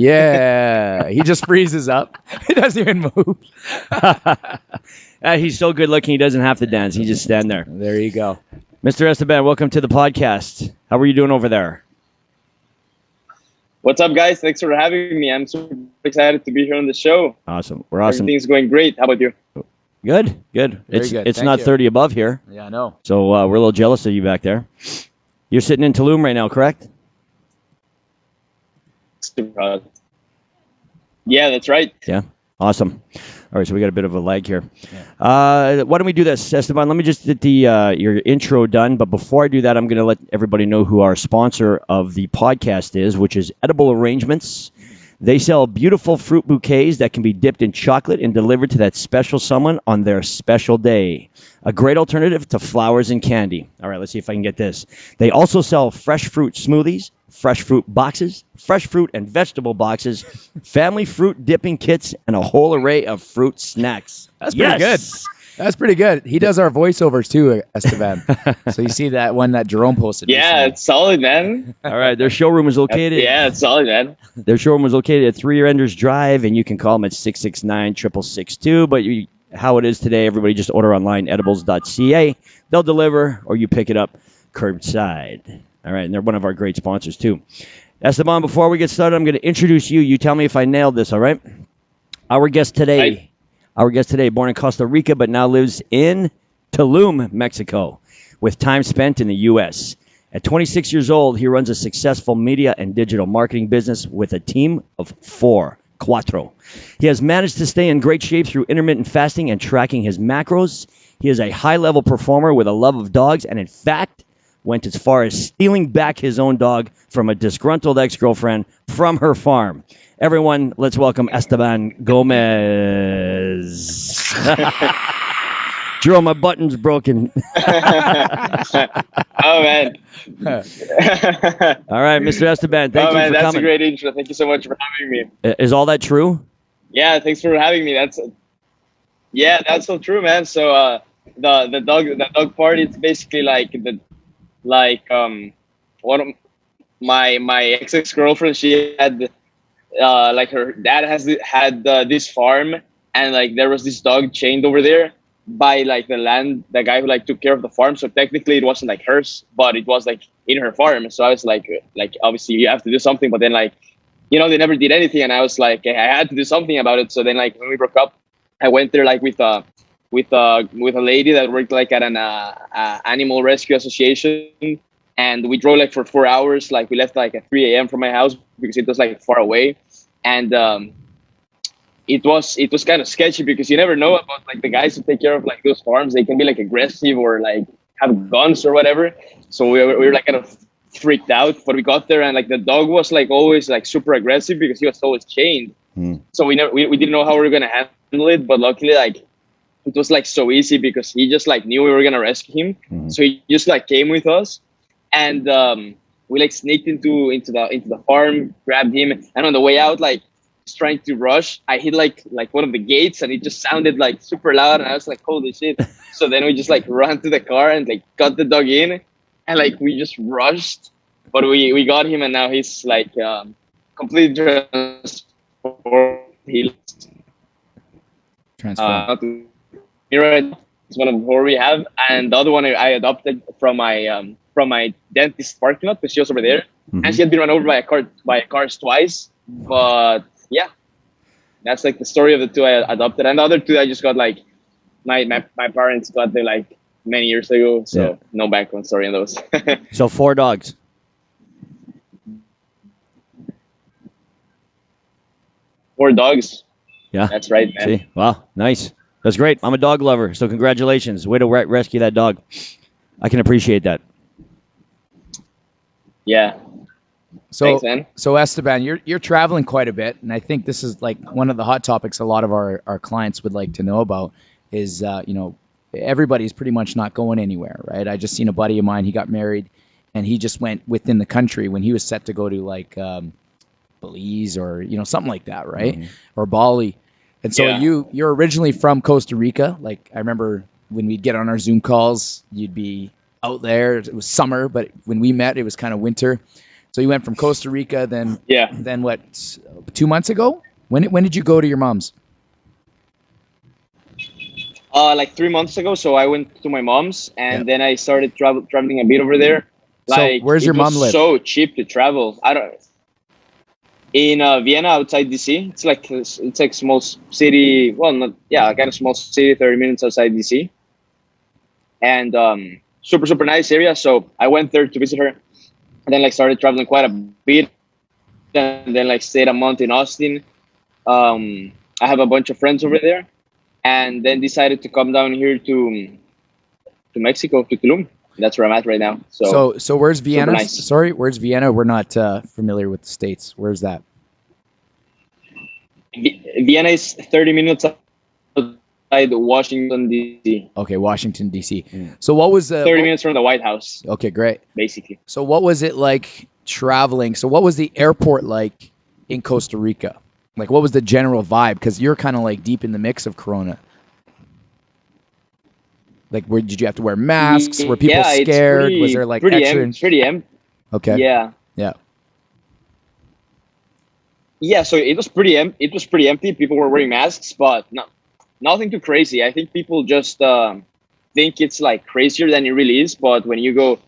Yeah, he just freezes up. He doesn't even move. He's so good looking, he doesn't have to dance. He just stand there. There you go. Mr. Esteban, welcome to the podcast. How are you doing over there? What's up, guys? Thanks for having me. I'm super excited to be here on the show. Awesome. We're awesome. Everything's going great. How about you? Good. Very good. It's Thank not you. 30 above here. Yeah, I know. So we're a little jealous of you back there. You're sitting in Tulum right now, correct? Yeah, that's right. Yeah. Awesome. All right, so we got a bit of a lag here. Yeah. Why don't we do this, Esteban? Let me just get your intro done. But before I do that, I'm going to let everybody know who our sponsor of the podcast is, which is Edible Arrangements. They sell beautiful fruit bouquets that can be dipped in chocolate and delivered to that special someone on their special day. A great alternative to flowers and candy. All right, let's see if I can get this. They also sell fresh fruit smoothies, fresh fruit boxes, fresh fruit and vegetable boxes, family fruit dipping kits, and a whole array of fruit snacks. That's pretty good. That's pretty good. He does our voiceovers too, Esteban. So you see that one that Jerome posted. Yeah, recently. it's solid, man. All right, their showroom is located. Yeah, it's solid, man. Their showroom is located at 3 Reenders Drive, and you can call them at 669-6662. But how it is today, everybody just order online, edibles.ca. They'll deliver, or you pick it up curbside. All right, and they're one of our great sponsors too. Esteban, before we get started, I'm going to introduce you. You tell me if I nailed this, all right? Our guest today, born in Costa Rica, but now lives in Tulum, Mexico, with time spent in the U.S. At 26 years old, he runs a successful media and digital marketing business with a team of cuatro. He has managed to stay in great shape through intermittent fasting and tracking his macros. He is a high-level performer with a love of dogs, and in fact, went as far as stealing back his own dog from a disgruntled ex-girlfriend from her farm. Everyone, let's welcome Estaban Gomez. Jerome, my button's broken. Oh, man. All right, Mr. Esteban, thank you for that's coming. a great intro. Thank you so much for having me. Is all that true? Yeah, thanks for having me. That's so true, man. So the dog part, it's basically one of my ex-girlfriend, she had her dad had this farm, and there was this dog chained over there by the guy who took care of the farm. So technically it wasn't hers, but it was in her farm. So I was like obviously you have to do something, but then they never did anything, and I was I had to do something about it. So then when we broke up, I went there with a lady that worked at an animal rescue association, and we drove for 4 hours. We left at 3 a.m. from my house because it was far away, and it was kind of sketchy because you never know about the guys who take care of those farms. They can be aggressive or have guns or whatever. So we were kind of freaked out. But we got there, and the dog was always super aggressive because he was always chained. So we didn't know how we were gonna handle it. But luckily it was so easy because he just knew we were gonna rescue him. So he just came with us, and we sneaked into the farm, grabbed him, and on the way out just trying to rush, I hit one of the gates, and it just sounded super loud, and I was holy shit. So then we just ran to the car and got the dog in, and we just rushed, but we got him, and now he's completely transformed. It's one of the four we have, and the other one I adopted from my dentist parking lot because she was over there, and she had been run over by cars twice. But yeah, that's the story of the two I adopted, and the other two I just got my parents got them many years ago, so no background story on those. So 4 dogs. Four dogs. Yeah, that's right, man. See? Wow, nice. That's great. I'm a dog lover, so congratulations. Way to rescue that dog. I can appreciate that. Yeah. So, thanks, man. So Esteban, you're traveling quite a bit, and I think this is one of the hot topics a lot of our clients would like to know about is, everybody's pretty much not going anywhere, right? I just seen a buddy of mine, he got married, and he just went within the country when he was set to go to Belize or, something like that, right? Or Bali. And so you're originally from Costa Rica. I remember when we'd get on our Zoom calls, you'd be out there. It was summer, but when we met, it was kind of winter. So you went from Costa Rica, Yeah. then what? 2 months ago? When did you go to your mom's? Like 3 months ago. So I went to my mom's, Yeah. and then I started traveling a bit over there. So Like where's it your was mom live? so cheap to travel. I don't in Vienna, outside DC. It's like small city. Well, not yeah, kind of small city, 30 minutes outside DC, and super nice area. So I went there to visit her, and then like started traveling quite a bit, and then like stayed a month in Austin. I have a bunch of friends over there, and then decided to come down here to Mexico, to Tulum. That's where I'm at right now. So So where's Vienna? nice. Sorry, where's Vienna? We're not familiar with the states. Where's that? Vienna is 30 minutes outside Washington D.C. Okay, Washington D.C. So what was 30 minutes from the White House, Okay, great. basically. So what was it like traveling? So what was the airport like in Costa Rica? Like what was the general vibe? Because you're kind of like deep in the mix of Corona. Like where did you have to wear masks? Were people Yeah, it's scared? Was there like extra? pretty empty. Okay. Yeah. Yeah. Yeah, so it was pretty empty. It was pretty empty. People were wearing masks, but nothing too crazy. I think people just think it's like crazier than it really is. But when you go,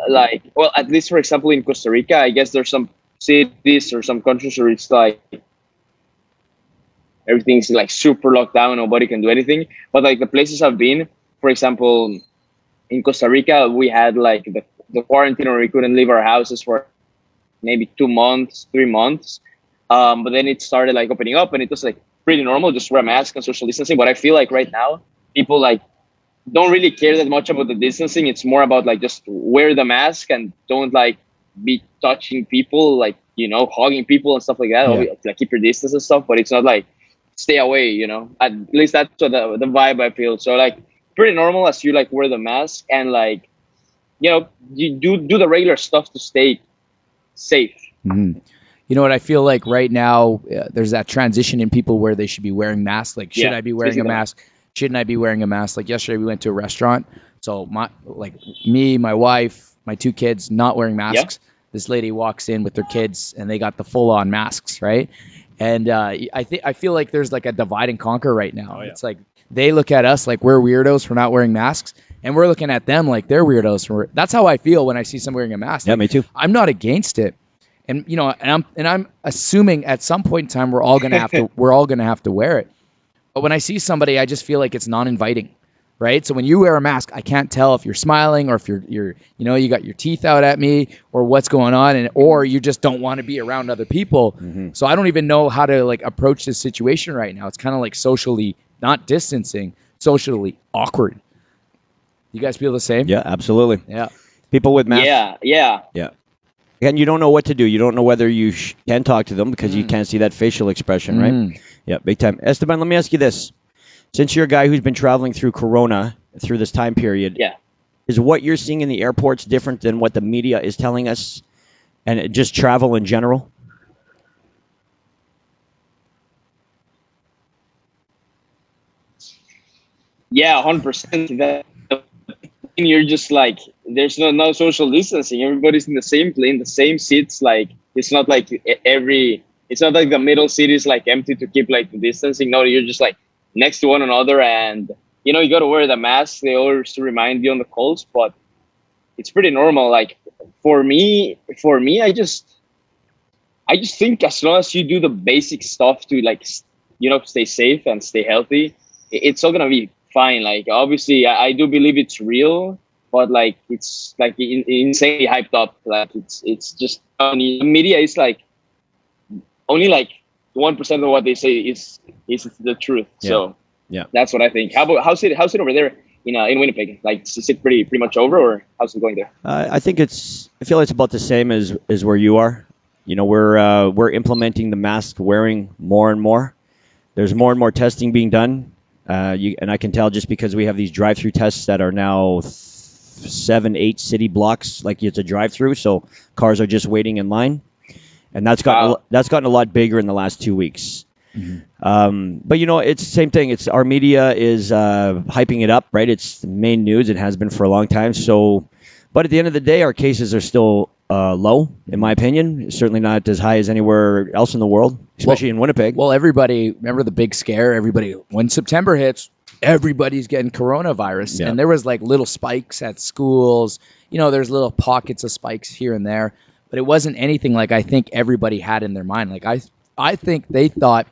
like, well, at least for example in Costa Rica, I guess there's some cities or some countries where it's like everything's like super locked down, nobody can do anything. But like the places I've been, for example, in Costa Rica, we had like the quarantine where we couldn't leave our houses for maybe 2 months, 3 months. But then it started like opening up, and it was like pretty normal, just wear a mask and social distancing. But I feel like right now people like don't really care that much about the distancing. It's more about like just wear the mask and don't like be touching people, like hugging people and stuff like that. Yeah. Like keep your distance and stuff. But it's not like stay away. At least that's what the vibe I feel. So like pretty normal as you like wear the mask and like you do the regular stuff to stay safe. Mhm. You know what I feel like right now? There's that transition in people where they should be wearing masks. Like, should Yeah, I be wearing a basically. mask? Shouldn't I be wearing a mask? Like yesterday, we went to a restaurant. So me, my wife, my two kids, not wearing masks. This lady walks in with their kids, and they got the full-on masks, right? And I feel like there's like a divide and conquer right now. Oh, yeah. It's like they look at us like we're weirdos for not wearing masks, and we're looking at them like they're weirdos for. That's how I feel when I see someone wearing a mask. Yeah, Like, me too. I'm not against it. And I'm assuming at some point in time we're all gonna have to wear it. But when I see somebody, I just feel like it's non-inviting, right? So when you wear a mask, I can't tell if you're smiling or if you're you got your teeth out at me or what's going on, or you just don't want to be around other people. Mm-hmm. So I don't even know how to like approach this situation right now. It's kind of like socially not distancing, socially awkward. You guys feel the same? Yeah, absolutely. Yeah. People with masks. Yeah. Yeah. And you don't know what to do. You don't know whether you can talk to them because you can't see that facial expression, right? Mm. Yeah, big time. Esteban, let me ask you this. Since you're a guy who's been traveling through Corona through this time period, Yeah. is what you're seeing in the airports different than what the media is telling us and just travel in general? Yeah, 100%. You're just like there's no social distancing. Everybody's in the same plane, the same seats. Like it's not like it's not like the middle seat is like empty to keep like the distancing. No, you're just like next to one another, and you got to wear the mask. They always remind you on the calls, but it's pretty normal. Like for me, I just think as long as you do the basic stuff to like stay safe and stay healthy, it's all gonna be fine. Like obviously, I do believe it's real, but like it's like insanely hyped up. Like it's just the media is like only like 1% of what they say is the truth. Yeah. So Yeah. that's what I think. How's it over there in Winnipeg? Like is it pretty much over, or how's it going there? I feel it's about the same as where you are. We're implementing the mask wearing more and more. There's more and more testing being done. And I can tell just because we have these drive-through tests that are now 7, 8 city blocks, like it's a drive-through, so cars are just waiting in line, and that's gotten a lot bigger in the last 2 weeks. Mm-hmm. But it's the same thing. It's our media is hyping it up, right? It's the main news. It has been for a long time. So But at the end of the day, our cases are still low, in my opinion. Certainly not as high as anywhere else in the world, especially in Winnipeg. Well, everybody, remember the big scare? Everybody, when September hits, everybody's getting coronavirus. Yeah. And there was like little spikes at schools. There's little pockets of spikes here and there. But it wasn't anything like I think everybody had in their mind. Like I think they thought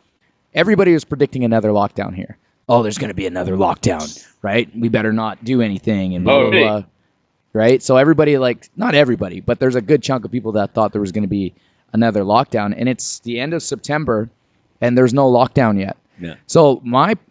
everybody was predicting another lockdown here. Oh, there's going to be another lockdown, right? We better not do anything and blah, blah, blah. Right? So everybody, like, not everybody, but there's a good chunk of people that thought there was going to be another lockdown. And it's the end of September, and there's no lockdown yet. Yeah. So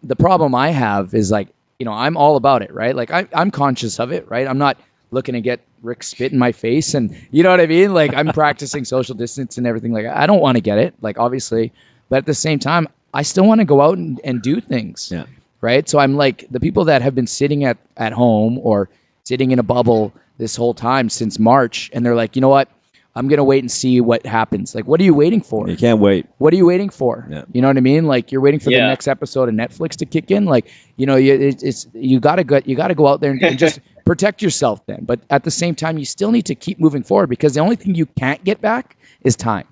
the problem I have is, like, I'm all about it, right? Like, I'm conscious of it, right? I'm not looking to get Rick spit in my face, and you know what I mean? Like, I'm practicing social distance and everything. Like, I don't want to get it, like, obviously. But at the same time, I still want to go out and do things, right? So I'm like, the people that have been sitting at home or sitting in a bubble this whole time since March, and they're like, you know what? I'm going to wait and see what happens. Like, what are you waiting for? You can't wait. What are you waiting for? Yeah. You know what I mean? Like, you're waiting for the next episode of Netflix to kick in. Like, you got to go out there and just protect yourself then. But at the same time, you still need to keep moving forward, because the only thing you can't get back is time.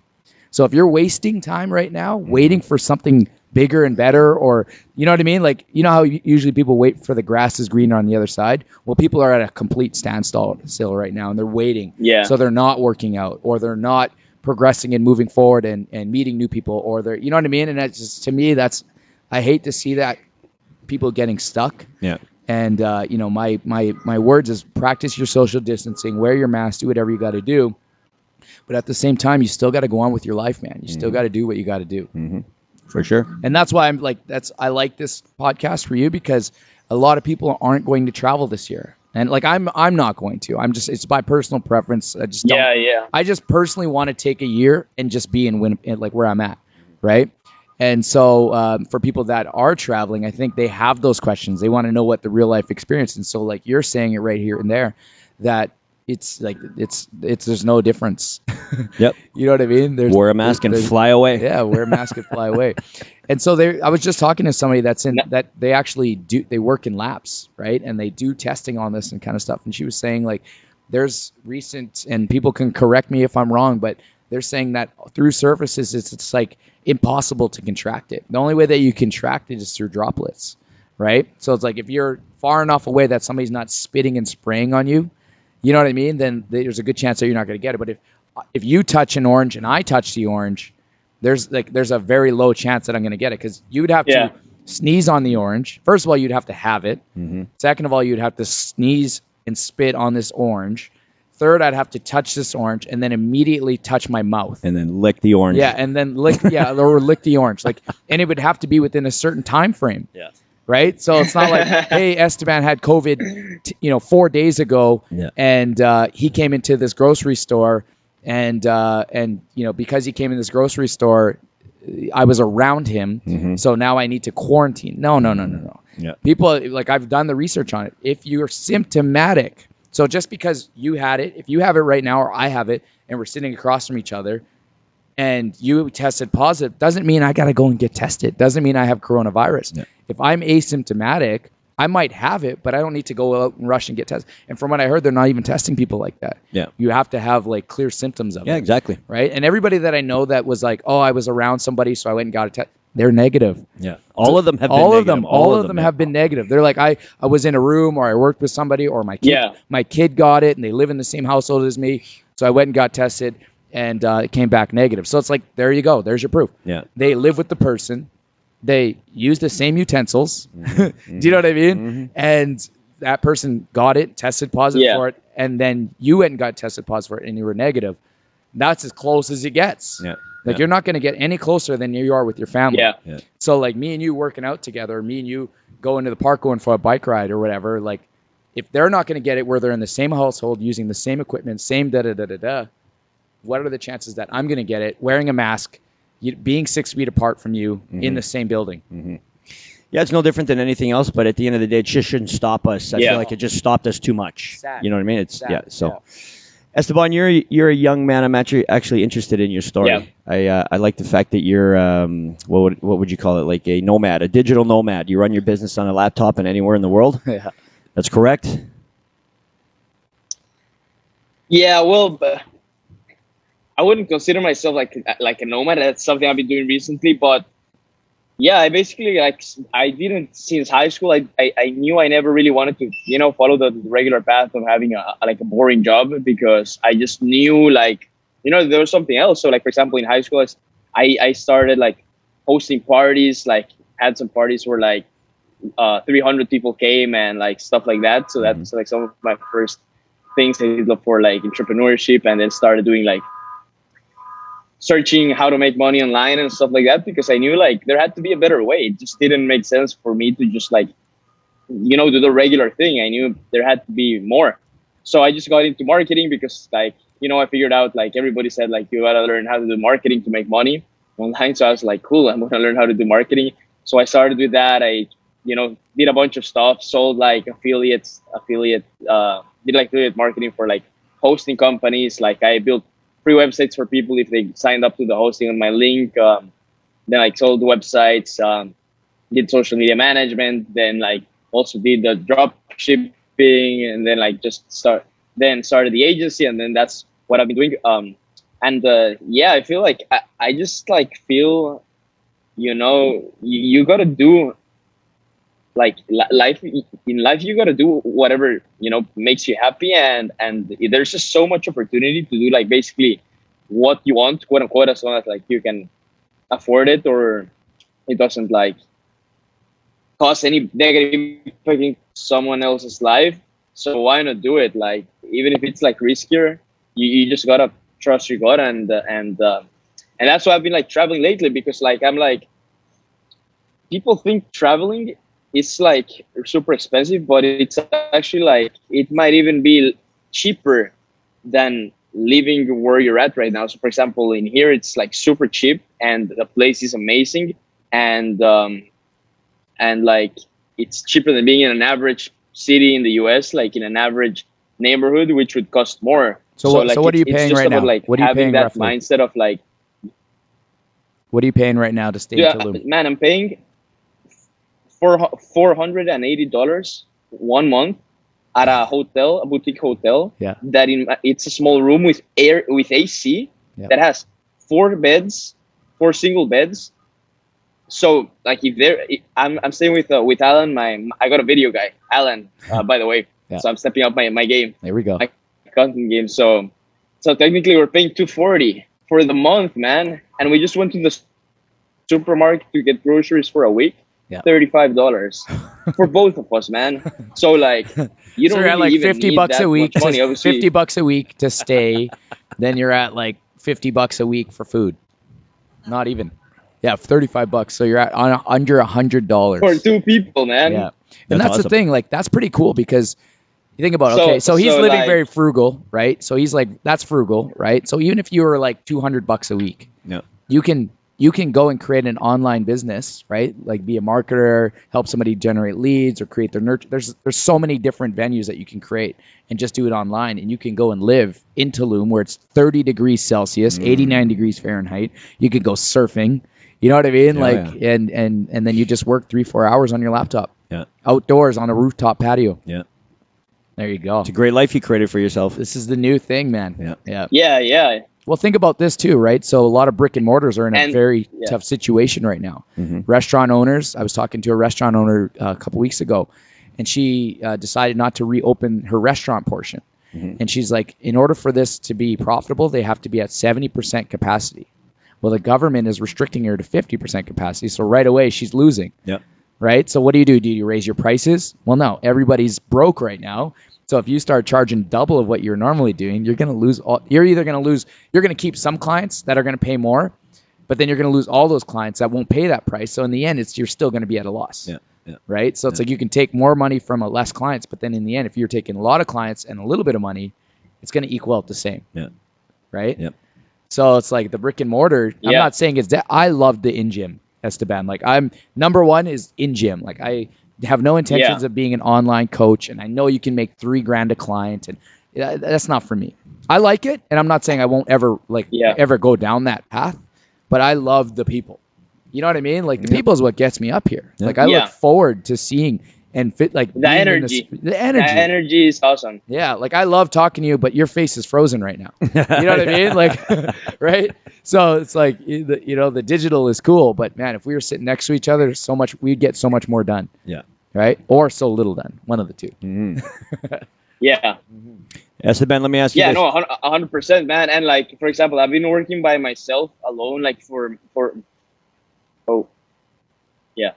So if you're wasting time right now, waiting for something bigger and better, or you know what I mean? Like, you know how usually people wait for the grass is greener on the other side? Well, people are at a complete standstill right now, and they're waiting. Yeah. So they're not working out, or they're not progressing and moving forward and meeting new people, or they're, you know what I mean? And that's just, to me, I hate to see that, people getting stuck. Yeah. And, my words is practice your social distancing, wear your mask, do whatever you got to do. But at the same time, you still got to go on with your life, man. You still got to do what you got to do. Mm-hmm. For sure. And that's why I like this podcast for you, because a lot of people aren't going to travel this year. And like, I'm not going to. It's by personal preference. I just don't. Yeah. I just personally want to take a year and just be in Winnipeg, like where I'm at. Right. And so for people that are traveling, I think they have those questions. They want to know what the real life experience. And so, like, you're saying it right here and there, that it's like there's no difference. Yep. You know what I mean? Wear a mask and fly away. Yeah, wear a mask and fly away. And so I was just talking to somebody that they actually they work in labs, right? And they do testing on this and kind of stuff. And she was saying, like, there's recent, and people can correct me if I'm wrong, but they're saying that through surfaces, it's like impossible to contract it. The only way that you contract it is through droplets, right? So it's like, if you're far enough away that somebody's not spitting and spraying on you, you know what I mean? Then there's a good chance that you're not going to get it. But if you touch an orange and I touch the orange, there's a very low chance that I'm going to get it, because you'd have to sneeze on the orange. First of all, you'd have to have it. Mm-hmm. Second of all, you'd have to sneeze and spit on this orange. Third, I'd have to touch this orange and then immediately touch my mouth. And then lick the orange. Yeah, and then lick the orange. Like, and it would have to be within a certain time frame. Yeah. Right? So it's not like, hey, Esteban had COVID, 4 days ago, and he came into this grocery store, and because he came in this grocery store, I was around him, so now I need to quarantine. No. Yeah. People, like, I've done the research on it. If you're symptomatic, so just because you had it, if you have it right now or I have it, and we're sitting across from each other, and you tested positive, doesn't mean I got to go and get tested. Doesn't mean I have coronavirus. Yeah. If I'm asymptomatic, I might have it, but I don't need to go out and rush and get tested. And from what I heard, they're not even testing people like that. Yeah. You have to have, like, clear symptoms of it. Yeah, exactly. Right? And everybody that I know that was like, oh, I was around somebody, so I went and got a test, they're negative. Yeah. All of them have been negative. All of them have been negative. They're like, I was in a room, or I worked with somebody, or my kid got it, and they live in the same household as me, so I went and got tested, and it came back negative. So it's like, there you go. There's your proof. Yeah. They live with the person. They use the same utensils. Mm-hmm. Do you know what I mean? Mm-hmm. And that person got it, tested positive for it, and then you went and got tested positive for it, and you were negative. That's as close as it gets. Yeah. Like, you're not going to get any closer than you are with your family. Yeah. So, like, me and you working out together, me and you going to the park, going for a bike ride or whatever, like, if they're not going to get it where they're in the same household, using the same equipment, same da-da-da-da-da, what are the chances that I'm going to get it wearing a mask, being 6 feet apart from you in the same building? Mm-hmm. Yeah, it's no different than anything else, but at the end of the day, it just shouldn't stop us. I feel like it just stopped us too much. Sad. You know what I mean? It's Sad. So, Esteban, you're a young man. I'm actually interested in your story. Yeah. I like the fact that you're what would you call it? Like a nomad, a digital nomad. You run your business on a laptop and anywhere in the world. Yeah, that's correct. Yeah, well, but I wouldn't consider myself like a nomad. That's something I've been doing recently. But yeah, I basically I didn't since high school. I knew I never really wanted to follow the regular path of having a boring job, because I just knew there was something else. So like for example in high school, I started like hosting parties, like had some parties where like 300 people came and like stuff like that. So that's like some of my first things I did for like entrepreneurship, and then started doing like searching how to make money online and stuff like that, because I knew like there had to be a better way. It just didn't make sense for me to just like do the regular thing. I knew there had to be more. So I just got into marketing because like I figured out like everybody said like you gotta learn how to do marketing to make money online. So I was like, cool, I'm gonna learn how to do marketing. So I started with that. I did a bunch of stuff, sold like did like affiliate marketing for like hosting companies. Like I built free websites for people if they signed up to the hosting on my link. Then like sold websites, did social media management, then like also did the drop shipping, and then like started the agency, and then that's what I've been doing. And yeah, I feel like I just like feel you gotta do like life in life. You gotta do whatever makes you happy, and there's just so much opportunity to do like basically what you want, quote unquote, as long as like you can afford it, or it doesn't like cause any negative effect in someone else's life. So why not do it? Like even if it's like riskier, you just gotta trust your gut, and that's why I've been like traveling lately, because like I'm like, people think traveling is like super expensive, but it's actually like it might even be cheaper than living where you're at right now. So for example, in here it's like super cheap, and the place is amazing, and like it's cheaper than being in an average city in the US, like in an average neighborhood, which would cost more. So So like what are you it's paying just right about now? like What are you having paying that roughly? mindset of like, What are you paying right now to stay in yeah, Tulum? man, I'm paying $480 one month at a hotel, a boutique hotel. Yeah. That it's a small room with AC, Yeah. that has four single beds. So like I'm staying with Alan. I got a video guy, Alan. By the way, Yeah. so I'm stepping up my game, There we go. my content game. So technically we're paying 240 for the month, man. And we just went to the supermarket to get groceries for a week. Yeah. $35 for both of us, man. So like you So don't you're at really like even 50 need bucks a that week much money, to obviously. 50 bucks a week to stay. Then you're at like 50 bucks a week for food. Not even. Yeah, 35 bucks. So you're at under $100 For two people, man. Yeah. And that's the awesome. thing, like that's pretty cool, because you think about, okay, so he's living like, very frugal, right? So he's like, that's frugal, right? So even if you were like 200 bucks a week, Yeah. you can go and create an online business, right? Like be a marketer, help somebody generate leads or create their nurture. There's so many different venues that you can create and just do it online, and you can go and live in Tulum where it's 30 degrees Celsius, 89 degrees Fahrenheit. You could go surfing. You know what I mean? And then you just work 3-4 hours on your laptop. Yeah. Outdoors on a rooftop patio. Yeah. There you go. It's a great life you created for yourself. This is the new thing, man. Yeah. Yeah. Well, think about this too, right? So a lot of brick and mortars are in a very yeah. tough situation right now. Mm-hmm. Restaurant owners, I was talking to a restaurant owner a couple weeks ago, and she decided not to reopen her restaurant portion. Mm-hmm. And she's like, in order for this to be profitable, they have to be at 70% capacity. Well, the government is restricting her to 50% capacity, so right away she's losing. Yep. Right? So what do? Do you raise your prices? Well, no. Everybody's broke right now. So if you start charging double of what you're normally doing, you're going to lose you're going to keep some clients that are going to pay more, but then you're going to lose all those clients that won't pay that price. So in the end, you're still going to be at a loss. Yeah. Right? So it's like you can take more money from less clients, but then in the end, if you're taking a lot of clients and a little bit of money, it's going to equal out the same. Yeah. Right? Yep. So it's like the brick and mortar. I'm not saying it's that. I love the in-gym, Esteban. Like I'm number one is in-gym. Like I have no intentions of being an online coach, and I know you can make $3,000 a client, and that's not for me. I like it, and I'm not saying I won't ever ever go down that path, but I love the people. You know what I mean? Like the people is what gets me up here. Like I look forward to seeing and fit like The being in energy. the The energy. energy is awesome. Yeah, like I love talking to you, but your face is frozen right now. You know what I mean? Like, right? So it's like the digital is cool, but man, if we were sitting next to each other, we'd get so much more done. Yeah. Right? Or so little done. One of the two. Yeah. Esteban, let me ask you Yeah, this. no, 100%, man. And like, for example, I've been working by myself alone, like oh, yeah.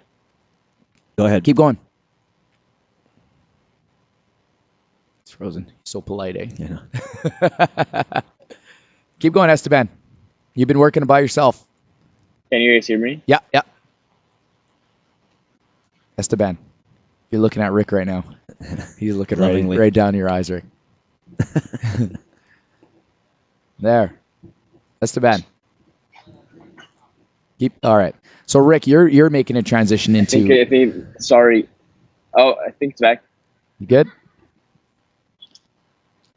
Go ahead. Keep going. It's frozen. So polite, eh? Yeah. Keep going, Esteban. You've been working by yourself. Can you guys hear me? Yeah. Esteban, you're looking at Rick right now. He's looking right down your eyes, Rick. There. Esteban. All right. So Rick, you're making a transition into. I think. Sorry. Oh, I think it's back. You good? Here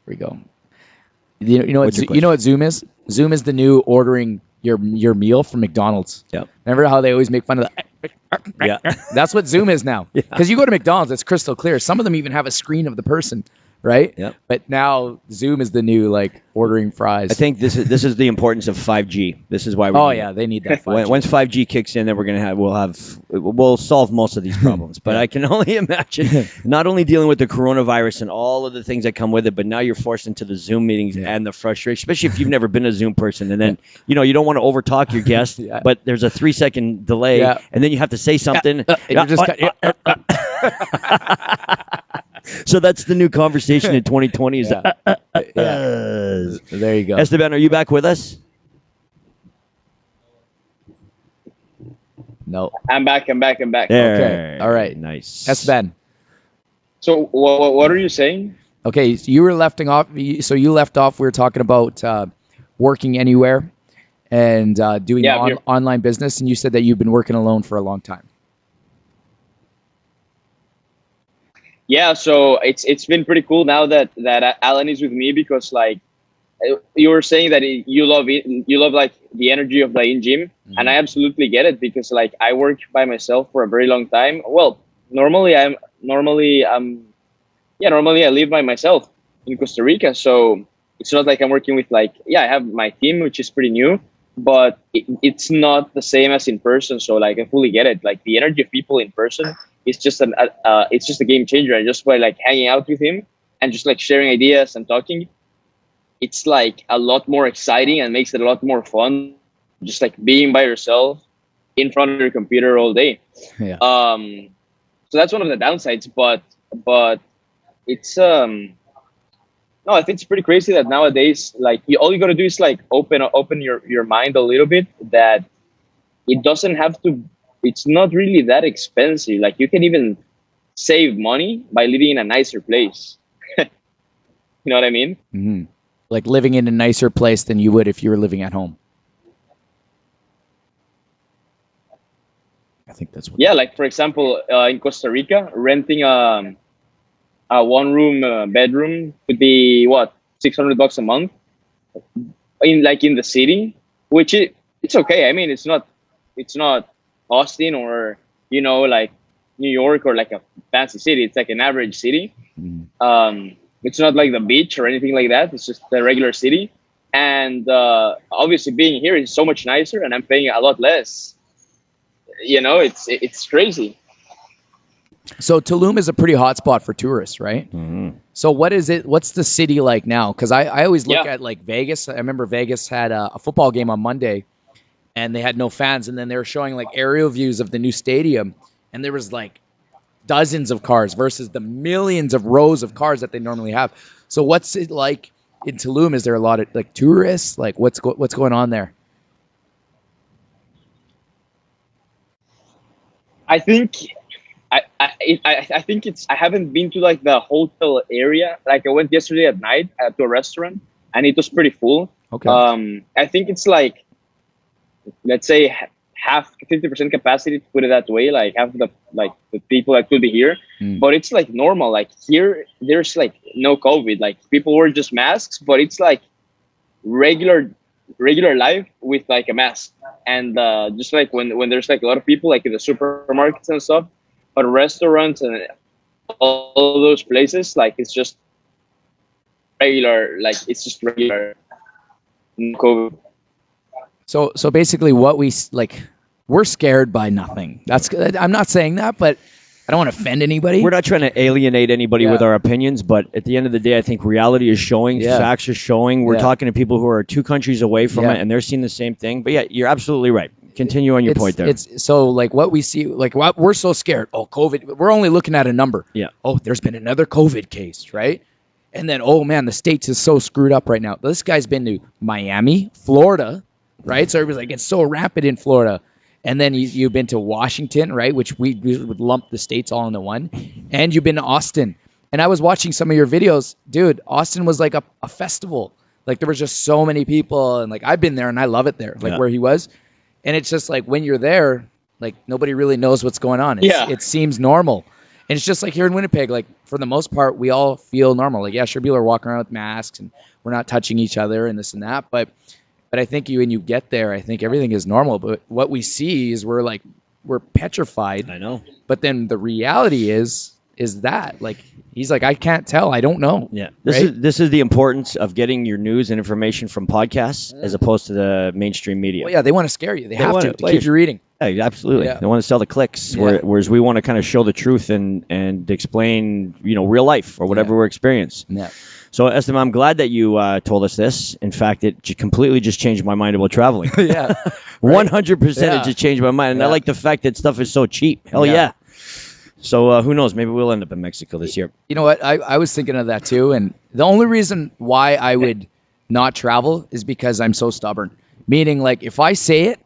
we go. You know what Zoom is? Zoom is the new ordering your meal from McDonald's. Yep. Remember how they always make fun of the. Yeah. That's what Zoom is now. Because you go to McDonald's, it's crystal clear. Some of them even have a screen of the person, right? Yep. But now Zoom is the new like ordering fries. I think this is the importance of 5G. This is why they need that 5G. Once 5G kicks in, then we'll solve most of these problems. But I can only imagine not only dealing with the coronavirus and all of the things that come with it, but now you're forced into the Zoom meetings and the frustration, especially if you've never been a Zoom person. And then you don't want to overtalk your guest, but there's a 3-second delay, and then you have to say something. So that's the new conversation in 2020. Is there you go. Esteban, are you back with us? No. I'm back. There. Okay. All right. Nice. Esteban. So what are you saying? Okay, so you were left off. So you left off. We were talking about working anywhere and doing online business, and you said that you've been working alone for a long time. Yeah, so it's been pretty cool now that Alan is with me, because like you were saying that you love like the energy of the in-gym, and I absolutely get it, because like I work by myself for a very long time. Well, normally I live by myself in Costa Rica, so it's not like I'm working with I have my team, which is pretty new, but it's not the same as in person. So like I fully get it. Like the energy of people in person is just it's just a game changer. And just by like hanging out with him and just like sharing ideas and talking, it's like a lot more exciting and makes it a lot more fun. Just like being by yourself in front of your computer all day. Yeah. So that's one of the downsides, but it's no, I think it's pretty crazy that nowadays, like all you gotta do is like open your mind a little bit, that it doesn't have to. It's not really that expensive. Like you can even save money by living in a nicer place. You know what I mean? Mm-hmm. Like living in a nicer place than you would if you were living at home. I think that's what. Yeah, like for example, in Costa Rica, renting a one-room bedroom could be what, $600 a month in the city, which it's okay. I mean, it's not Austin or like New York or like a fancy city. It's like an average city. It's not like the beach or anything like that. It's just a regular city, and obviously being here is so much nicer, and I'm paying a lot less. It's crazy. So Tulum is a pretty hot spot for tourists, right? Mm-hmm. So what is it? What's the city like now? Because I always look at like Vegas. I remember Vegas had a football game on Monday, and they had no fans, and then they were showing like aerial views of the new stadium, and there was like dozens of cars versus the millions of rows of cars that they normally have. So what's it like in Tulum? Is there a lot of like tourists? Like what's going on there? I think I think I haven't been to like the hotel area. Like I went yesterday at night to a restaurant, and it was pretty full. Okay. I think it's like, let's say half, 50% capacity, to put it that way. Like half of the people that could be here, but it's like normal. Like here, there's like no COVID. Like people wear just masks, but it's like regular life with like a mask. And just like when there's like a lot of people like in the supermarkets and stuff, but restaurants and all those places, like it's just regular, like it's just regular COVID. So basically, what we're scared by nothing. I'm not saying that, but I don't want to offend anybody. We're not trying to alienate anybody with our opinions, but at the end of the day, I think reality is showing, facts are showing. We're talking to people who are 2 countries away from it, and they're seeing the same thing. But yeah, you're absolutely right. Continue on your point there. It's so like what we see, like what we're so scared. Oh, COVID. We're only looking at a number. Yeah. Oh, there's been another COVID case, right? And then, oh man, the States is so screwed up right now. This guy's been to Miami, Florida, right? So everybody's like, it's so rampant in Florida. And then you've been to Washington, right? Which we would lump the states all into one. And you've been to Austin. And I was watching some of your videos. Dude, Austin was like a festival. Like there was just so many people. And like I've been there and I love it there, like where he was. And it's just like when you're there, like nobody really knows what's going on. It seems normal. And it's just like here in Winnipeg, like for the most part, we all feel normal. Like, yeah, sure, people are walking around with masks and we're not touching each other and this and that. But I think when you get there, I think everything is normal. But what we see is we're petrified. I know. But then the reality is that like he's like, I can't tell. I don't know. Yeah. This is the importance of getting your news and information from podcasts as opposed to the mainstream media. Well, yeah, they want to scare you. They have to keep you reading. Yeah, absolutely. Yeah. They want to sell the clicks, whereas we want to kind of show the truth and explain, real life or whatever we're experiencing. Yeah. So, Esteban, I'm glad that you told us this. In fact, it completely just changed my mind about traveling. 100% it just changed my mind. And I like the fact that stuff is so cheap. Hell yeah. So, who knows? Maybe we'll end up in Mexico this year. You know what? I was thinking of that too. And the only reason why I would not travel is because I'm so stubborn. Meaning, like, if I say it,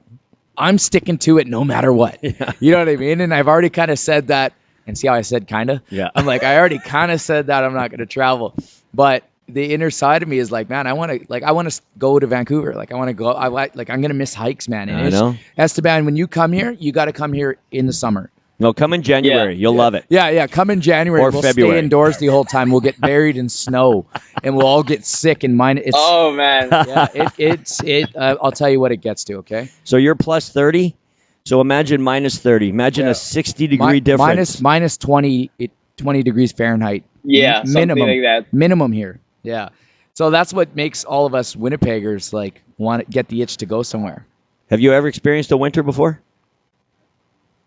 I'm sticking to it no matter what. Yeah. You know what I mean? And I've already kind of said that. And see how I said kind of? Yeah. I'm like, I already kind of said that I'm not going to travel. But the inner side of me is like, man, I want to go to Vancouver. Like, I want to go. I'm going to miss hikes, man. And I know. Esteban, when you come here, you got to come here in the summer. No, come in January. You'll love it. Yeah. Come in January. Or we'll February. Stay indoors the whole time. We'll get buried in snow, and we'll all get sick. And mine. Oh man. Yeah. I'll tell you what it gets to. Okay. So you're plus 30. So imagine minus 30. Imagine a 60-degree difference. Minus 20 degrees Fahrenheit. Yeah, minimum, something like that. Minimum here. Yeah. So that's what makes all of us Winnipeggers like want to get the itch to go somewhere. Have you ever experienced a winter before?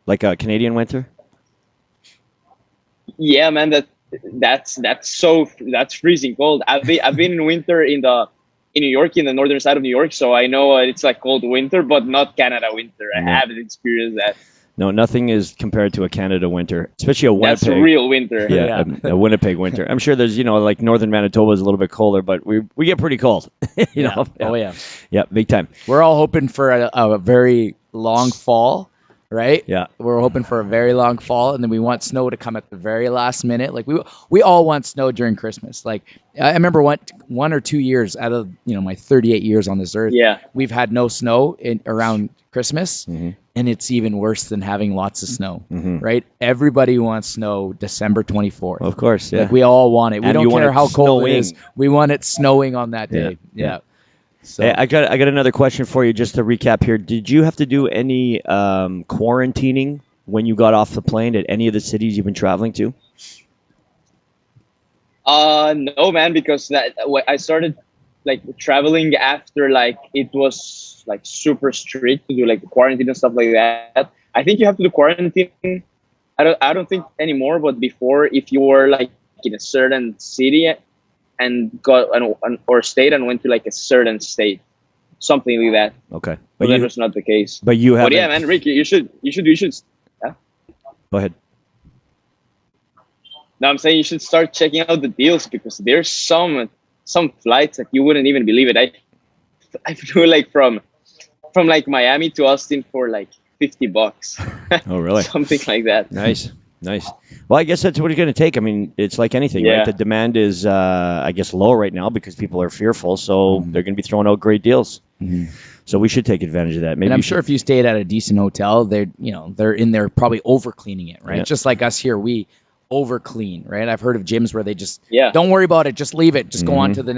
Like a Canadian winter? Yeah, man. That's freezing cold. I've been in winter in New York, in the northern side of New York, so I know it's like cold winter, but not Canada winter. I haven't experienced that. No, nothing is compared to a Canada winter, especially a Winnipeg. That's real winter. Yeah, a Winnipeg winter. I'm sure there's, like northern Manitoba is a little bit colder, but we get pretty cold. you know? Oh, yeah. Yeah, big time. We're all hoping for a very long fall, right? Yeah. We're hoping for a very long fall, and then we want snow to come at the very last minute. Like we all want snow during Christmas. Like I remember one or 2 years out of my 38 years on this earth, we've had no snow around Christmas, and it's even worse than having lots of snow, right? Everybody wants snow December 24th. Of course, yeah. Like we all want it. We don't care how cold it is. We want it snowing on that day. Yeah. So. Hey, I got another question for you just to recap here. Did you have to do any quarantining when you got off the plane at any of the cities you've been traveling to? No, man, because I started like traveling after like it was like super strict to do like the quarantine and stuff like that. I think you have to do quarantine. I don't think anymore, but before, if you were like in a certain city and got or state and went to like a certain state, something like that. Okay, but that was not the case. But you have. But yeah, man, Rick, you should. Yeah? Go ahead. No, I'm saying you should start checking out the deals because there's some flights that you wouldn't even believe it. I flew like from like Miami to Austin for like $50. Oh, really? Something like that. Nice. Well, I guess that's what it's going to take. I mean, it's like anything, right? The demand is, I guess, low right now because people are fearful, so they're going to be throwing out great deals. So we should take advantage of that. Maybe. And I'm sure if you stayed at a decent hotel, they're in there probably over cleaning it, right? Yeah. Just like us here, we over clean, right? I've heard of gyms where they just don't worry about it, just leave it, just go on to the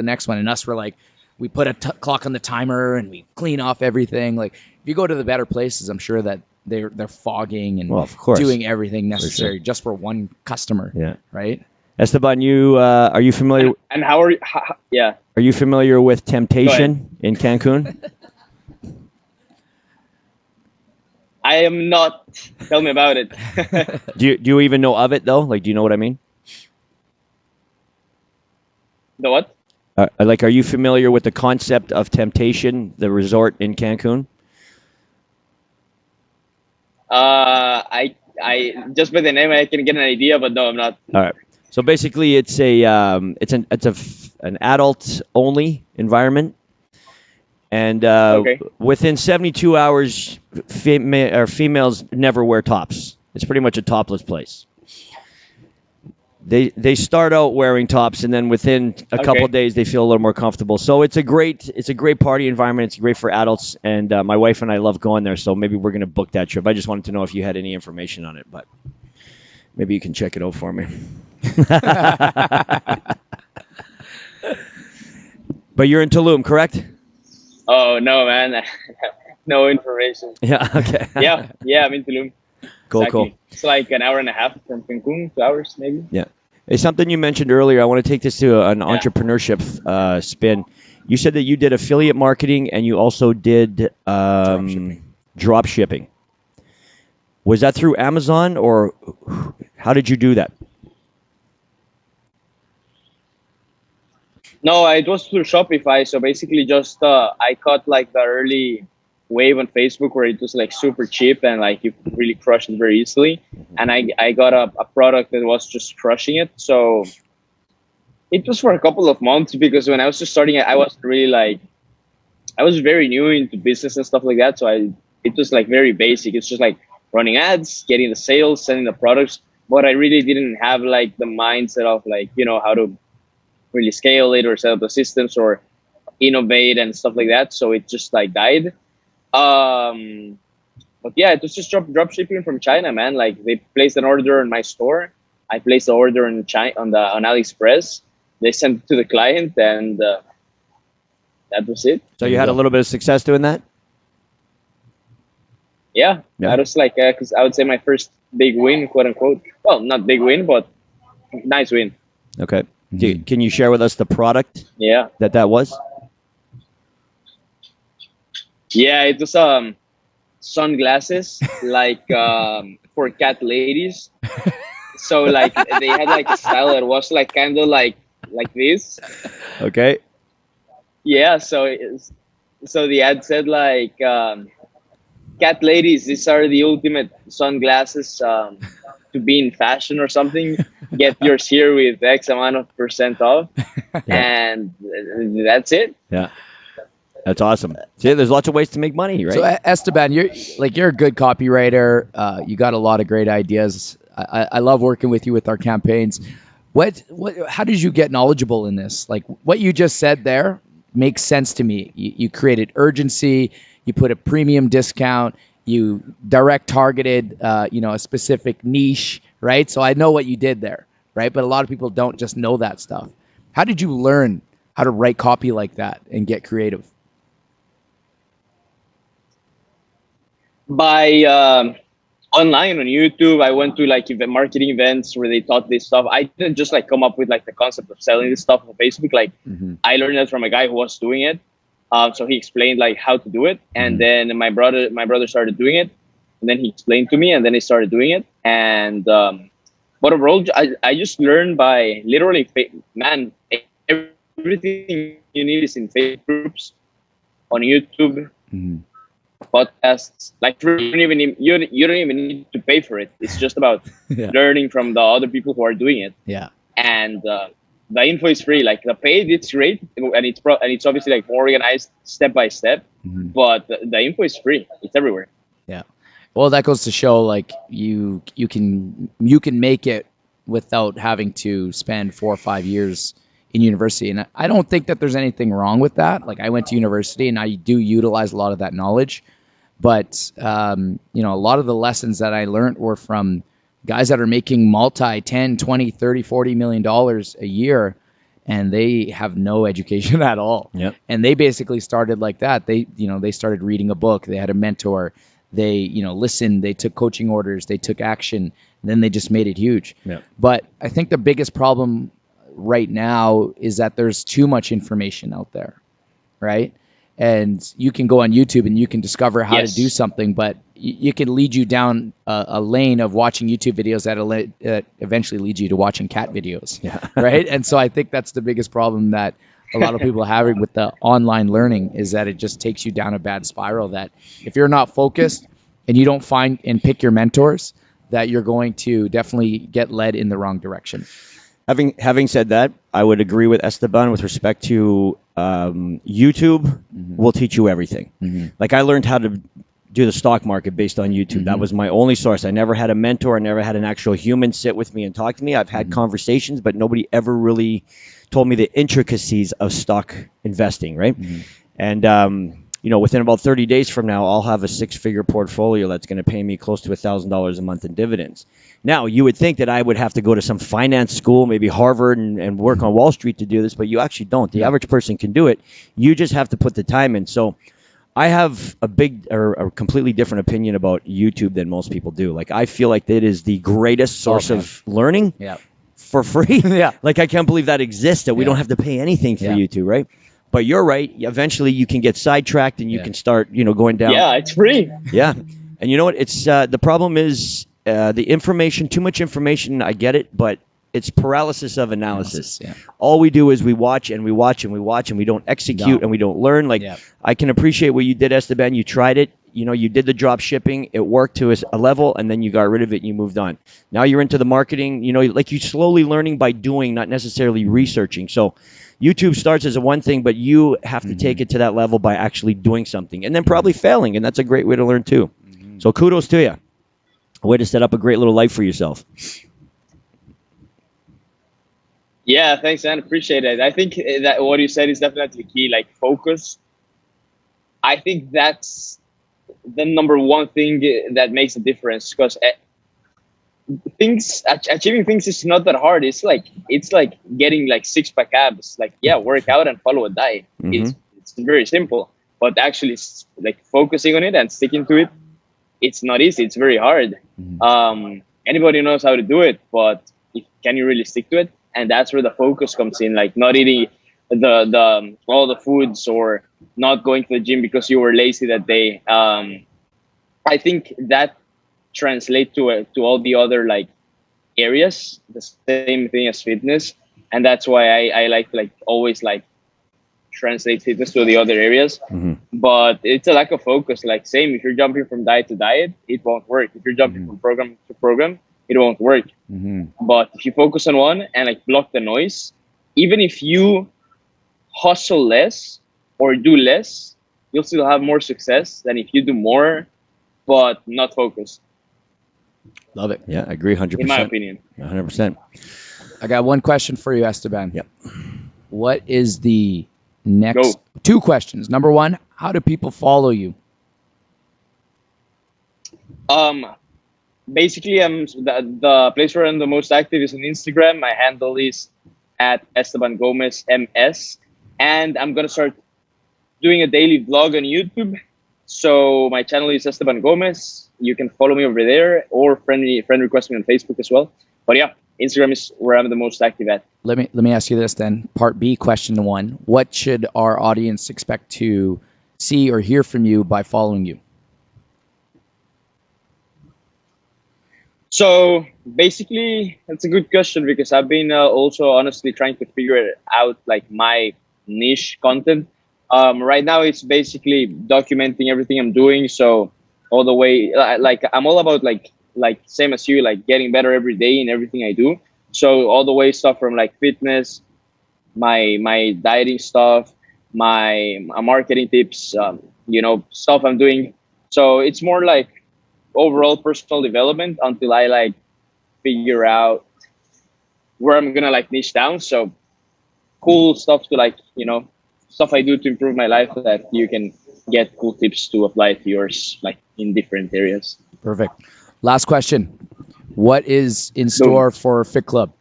next one. And us, we're like, we put a clock on the timer and we clean off everything. Like if you go to the better places, I'm sure that they're fogging and Well, of course. doing everything necessary sure. just for one customer. Yeah. Right. Esteban, are you familiar? And how are you? Yeah. Are you familiar with Temptation in Cancun? I am not. Tell me about it. Do you even know of it though? Like, do you know what I mean? The what? Like, are you familiar with the concept of Temptation, the resort in Cancun? I just by the name I can get an idea, but no, I'm not. All right. So basically, it's an adult only environment, and Okay. within 72 hours, females never wear tops. It's pretty much a topless place. They start out wearing tops, and then within a couple of days, they feel a little more comfortable. So it's a great party environment. It's great for adults, and my wife and I love going there. So maybe we're going to book that trip. I just wanted to know if you had any information on it, but maybe you can check it out for me. But you're in Tulum, correct? Oh no, man. No information. Yeah. Okay. Yeah, I'm in Tulum. Cool. Exactly. Cool. It's like an hour and a half from Cancun, 2 hours maybe. Yeah. It's something you mentioned earlier. I want to take this to an entrepreneurship spin. You said that you did affiliate marketing and you also did drop shipping. Was that through Amazon or how did you do that? No, it was through Shopify. So basically, just I caught like the early wave on Facebook where it was like super cheap and like you could really crush it very easily. And I got a product that was just crushing it. So it was for a couple of months because when I was just starting it, I was really like, I was very new into business and stuff like that. So it was like very basic. It's just like running ads, getting the sales, selling the products. But I really didn't have like the mindset of like, how to really scale it or set up the systems or innovate and stuff like that. So it just like died. But yeah, it was just drop shipping from China, man. Like they placed an order in my store. I placed the order in China on AliExpress. They sent it to the client, and that was it. So you had a little bit of success doing that? Yeah. That was like, because I would say my first big win, quote unquote. Well, not big win, but nice win. Okay. Can you share with us the product? Yeah. That was? Yeah, it was sunglasses like for cat ladies. So like they had like a style that was like kind of like this. Okay. Yeah, so the ad said like cat ladies, these are the ultimate sunglasses to be in fashion or something. Get yours here with X amount of % off. And that's it. Yeah. That's awesome. See, there's lots of ways to make money, right? So Esteban, you're a good copywriter. You got a lot of great ideas. I love working with you with our campaigns. How did you get knowledgeable in this? Like what you just said there makes sense to me. You created urgency. You put a premium discount. You direct targeted, a specific niche, right? So I know what you did there, right? But a lot of people don't just know that stuff. How did you learn how to write copy like that and get creative? By online on YouTube. I went to like marketing events where they taught this stuff. I didn't just like come up with like the concept of selling this stuff on Facebook. Like I learned that from a guy who was doing it. So he explained like how to do it, and then my brother started doing it, and then he explained to me, and then I started doing it. And but overall, I just learned by literally, man, everything you need is in Facebook groups, on YouTube. Podcasts, like you don't even need to pay for it. It's just about learning from the other people who are doing it. Yeah. And the info is free. Like the paid, it's great, and it's obviously like more organized step by step. But the info is free. It's everywhere. Yeah. Well, that goes to show like you can make it without having to spend 4 or 5 years in university. And I don't think that there's anything wrong with that. Like I went to university and I do utilize a lot of that knowledge. But, a lot of the lessons that I learned were from guys that are making multi 10, 20, 30, 40 million dollars a year, and they have no education at all. Yep. And they basically started like that. They started reading a book. They had a mentor. they, listened, they took coaching orders, they took action, and then they just made it huge. Yeah. But I think the biggest problem right now is that there's too much information out there, right? And you can go on YouTube and you can discover how to do something, but you can lead you down a lane of watching YouTube videos that eventually lead you to watching cat videos, right? And so I think that's the biggest problem that a lot of people are having with the online learning, is that it just takes you down a bad spiral, that if you're not focused and you don't find and pick your mentors, that you're going to definitely get led in the wrong direction. Having said that, I would agree with Esteban with respect to YouTube will teach you everything. Like, I learned how to do the stock market based on YouTube. That was my only source. I never had a mentor. I never had an actual human sit with me and talk to me. I've had conversations, but nobody ever really told me the intricacies of stock investing, right? And within about 30 days from now, I'll have a 6-figure portfolio that's going to pay me close to $1,000 a month in dividends. Now, you would think that I would have to go to some finance school, maybe Harvard, and work on Wall Street to do this, but you actually don't. The average person can do it. You just have to put the time in. So I have a completely different opinion about YouTube than most people do. Like, I feel like it is the greatest source of learning for free. Like, I can't believe that exists, that we don't have to pay anything for YouTube, right? But you're right. Eventually, you can get sidetracked and you can start, going down. Yeah, it's free. Yeah. And you know what? It's the problem is the information, too much information. I get it, but it's paralysis of analysis. All we do is we watch and we watch and we watch and we don't execute and we don't learn. Like, I can appreciate what you did, Esteban. You tried it. You did the drop shipping. It worked to a level, and then you got rid of it and you moved on. Now you're into the marketing. Like, you're slowly learning by doing, not necessarily researching. So YouTube starts as a one thing, but you have to take it to that level by actually doing something and then probably failing, and that's a great way to learn too. So kudos to you. A way to set up a great little life for yourself. Yeah, thanks, man. Appreciate it. I think that what you said is definitely key, like focus. I think that's the number one thing that makes a difference, because achieving things is not that hard. It's like getting like 6-pack abs. Like, work out and follow a diet. It's very simple, but actually, like, focusing on it and sticking to it, it's not easy. It's very hard. Anybody knows how to do it, but can you really stick to it? And that's where the focus comes in. Like, not eating the all the foods, or not going to the gym because you were lazy that day. I think that translate to all the other like areas, the same thing as fitness, and that's why I like always like translate fitness to the other areas. But it's a lack of focus. Like, same, if you're jumping from diet to diet, it won't work. If you're jumping from program to program, it won't work. But if you focus on one and like block the noise, even if you hustle less or do less, you'll still have more success than if you do more but not focused. Love it. Yeah, I agree 100%. In my opinion. 100%. I got one question for you, Esteban. Yep. What is the next? Two questions. Number one, how do people follow you? Basically, the place where I'm the most active is on Instagram. My handle is at Estaban Gomez MS, and I'm gonna start doing a daily vlog on YouTube. So my channel is Estaban Gomez. You can follow me over there, or friend request me on Facebook as well. But yeah, Instagram is where I'm the most active at. Let me ask you this then. Part B, question one. What should our audience expect to see or hear from you by following you? So basically, that's a good question, because I've been also honestly trying to figure out like my niche content. Right now, it's basically documenting everything I'm doing. So all the way, like, I'm all about like same as you, like getting better every day in everything I do. So all the way stuff from like fitness, my dieting stuff, my marketing tips, stuff I'm doing. So it's more like overall personal development until I like figure out where I'm gonna like niche down. So cool stuff to like, stuff I do to improve my life, that you can get cool tips to apply to yours, like in different areas. Perfect. Last question. What is in store for Fit Club?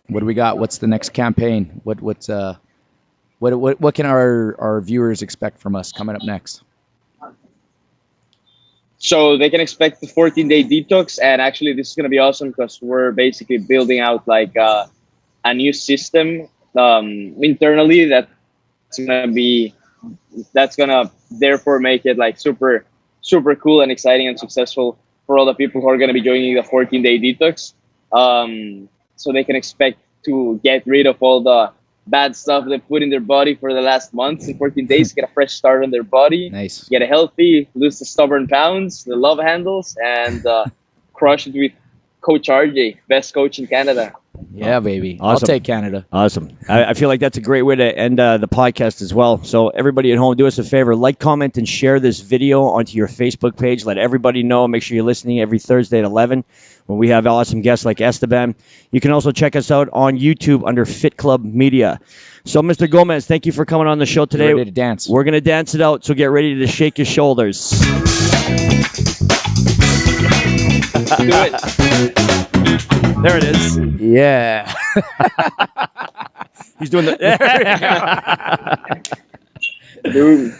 What do we got? What's the next campaign? What can our viewers expect from us coming up next? So they can expect the 14-day detox. And actually, this is going to be awesome because we're basically building out like a new system internally that's gonna therefore make it like super cool and exciting and successful for all the people who are gonna be joining the 14-day detox. So they can expect to get rid of all the bad stuff they put in their body for the last months in 14 days, get a fresh start on their body, Nice. get a healthy, lose the stubborn pounds, the love handles, and crush it with Coach RJ, best coach in Canada. Yeah, baby. Awesome. I'll take Canada. Awesome. I feel like that's a great way to end the podcast as well. So everybody at home, do us a favor, like, comment, and share this video onto your Facebook page. Let everybody know. Make sure you're listening every Thursday at 11 when we have awesome guests like Esteban. You can also check us out on YouTube under Fit Club Media. So, Mr. Gomez, thank you for coming on the show today. Get ready to dance. We're going to dance it out, so get ready to shake your shoulders. Do it. There it is. Yeah. He's doing the... Boom.